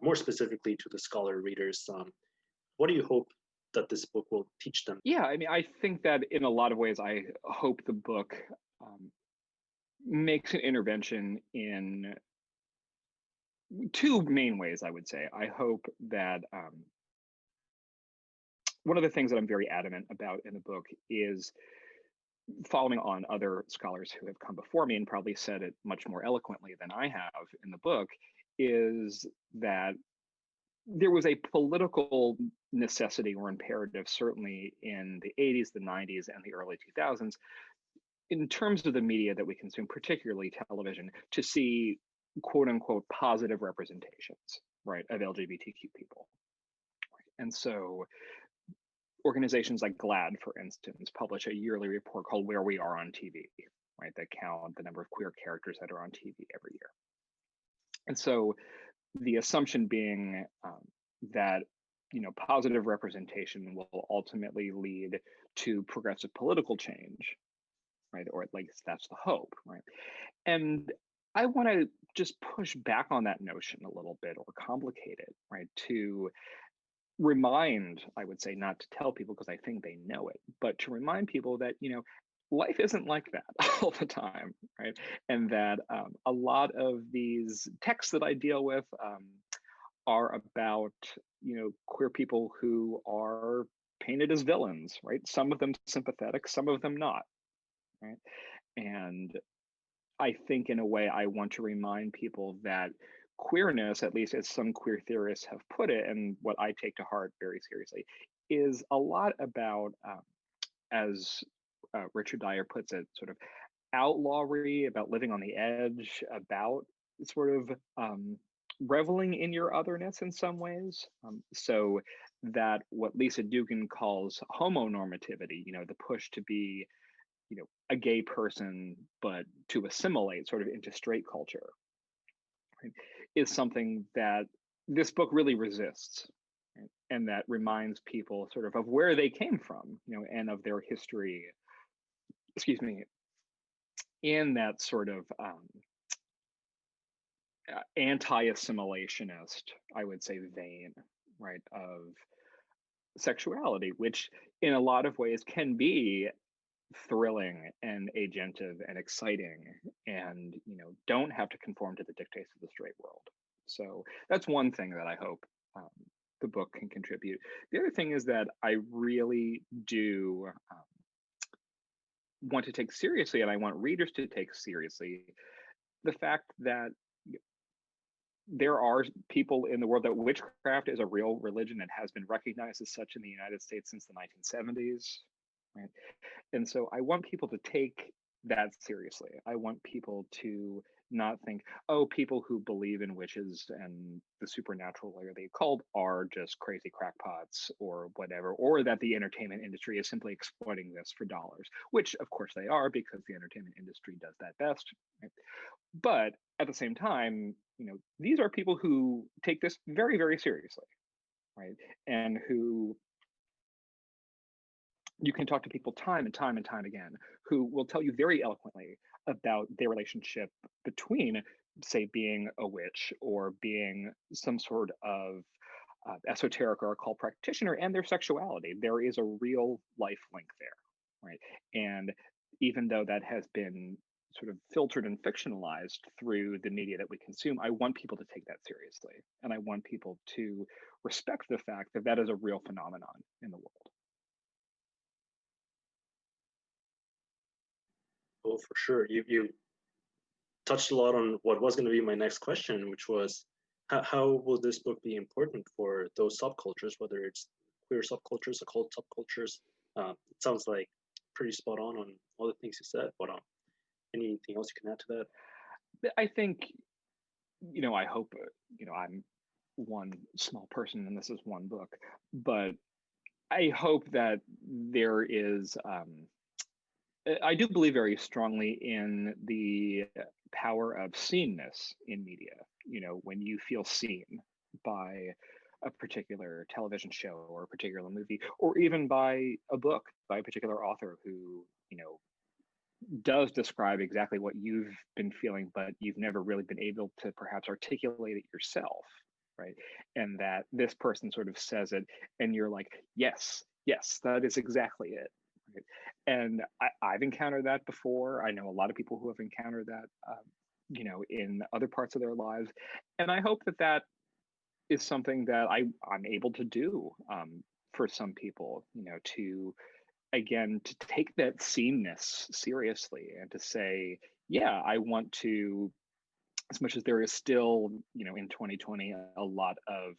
more specifically to the scholar readers? What do you hope that this book will teach them? Yeah, I mean, I think that in a lot of ways, I hope the book makes an intervention in two main ways, I would say. I hope that one of the things that I'm very adamant about in the book is following on other scholars who have come before me and probably said it much more eloquently than I have in the book, is that there was a political necessity or imperative, certainly in the 80s, the 90s, and the early 2000s, in terms of the media that we consume, particularly television, to see quote unquote positive representations, right, of LGBTQ people. And so organizations like GLAAD, for instance, publish a yearly report called Where We Are on TV, right, that count the number of queer characters that are on TV every year. And so the assumption being that positive representation will ultimately lead to progressive political change, right? Or at least that's the hope, right? And I want to just push back on that notion a little bit or complicate it, right? To remind, I would say, not to tell people because I think they know it, but to remind people that, life isn't like that all the time, right? And that a lot of these texts that I deal with are about, queer people who are painted as villains, right? Some of them sympathetic, some of them not, right? And I think in a way I want to remind people that queerness, at least as some queer theorists have put it, and what I take to heart very seriously, is a lot about, as Richard Dyer puts it, sort of outlawry, about living on the edge, about sort of reveling in your otherness in some ways. So that what Lisa Dugan calls homonormativity, the push to be, a gay person, but to assimilate sort of into straight culture, right, is something that this book really resists, right? And that reminds people sort of where they came from, and of their history, excuse me, in that sort of anti-assimilationist, I would say, vein, right, of sexuality, which in a lot of ways can be thrilling and agentive and exciting, and don't have to conform to the dictates of the straight world. So that's one thing that I hope the book can contribute. The other thing is that I really do want to take seriously, and I want readers to take seriously, the fact that there are people in the world, that witchcraft is a real religion and has been recognized as such in the United States since the 1970s. Right? And so I want people to take that seriously. I want people to not think, oh, people who believe in witches and the supernatural or the occult are just crazy crackpots or whatever, or that the entertainment industry is simply exploiting this for dollars, which of course they are, because the entertainment industry does that best. Right? But at the same time, these are people who take this very, very seriously, right? And who you can talk to people time and time and time again who will tell you very eloquently about their relationship between, say, being a witch or being some sort of esoteric or occult practitioner and their sexuality. There is a real life link there, right? And even though that has been sort of filtered and fictionalized through the media that we consume, I want people to take that seriously. And I want people to respect the fact that that is a real phenomenon in the world. Oh, for sure. You touched a lot on what was going to be my next question, which was how will this book be important for those subcultures, whether it's queer subcultures, occult subcultures? It sounds like pretty spot on all the things you said, but anything else you can add to that? I think, I hope, I'm one small person and this is one book, but I hope that there is, I do believe very strongly in the power of seenness in media. When you feel seen by a particular television show or a particular movie, or even by a book by a particular author who, does describe exactly what you've been feeling, but you've never really been able to perhaps articulate it yourself. right? And that this person sort of says it, and you're like, yes, yes, that is exactly it. Right? And I've encountered that before. I know a lot of people who have encountered that, in other parts of their lives. And I hope that that is something that I'm able to do for some people, to, again, to take that sameness seriously and to say, yeah, I want to, as much as there is still, in 2020, a lot of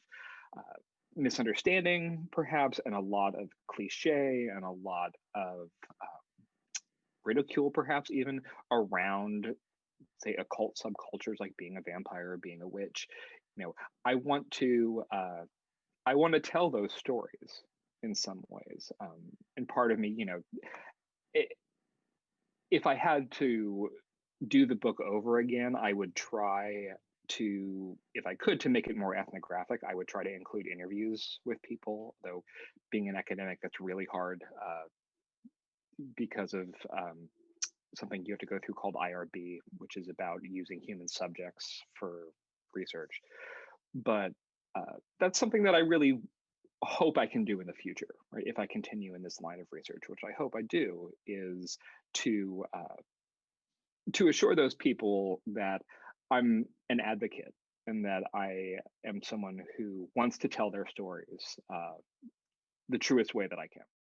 misunderstanding, perhaps, and a lot of cliche and a lot of ridicule, perhaps, even around, say, occult subcultures like being a vampire or being a witch. I want to tell those stories in some ways. And part of me, it, if I had to do the book over again, I would try to, if I could, to make it more ethnographic. I would try to include interviews with people, though being an academic, that's really hard because of something you have to go through called IRB, which is about using human subjects for research. But that's something that I really hope I can do in the future, right? If I continue in this line of research, which I hope I do, is to assure those people that I'm an advocate and that I am someone who wants to tell their stories the truest way that I can.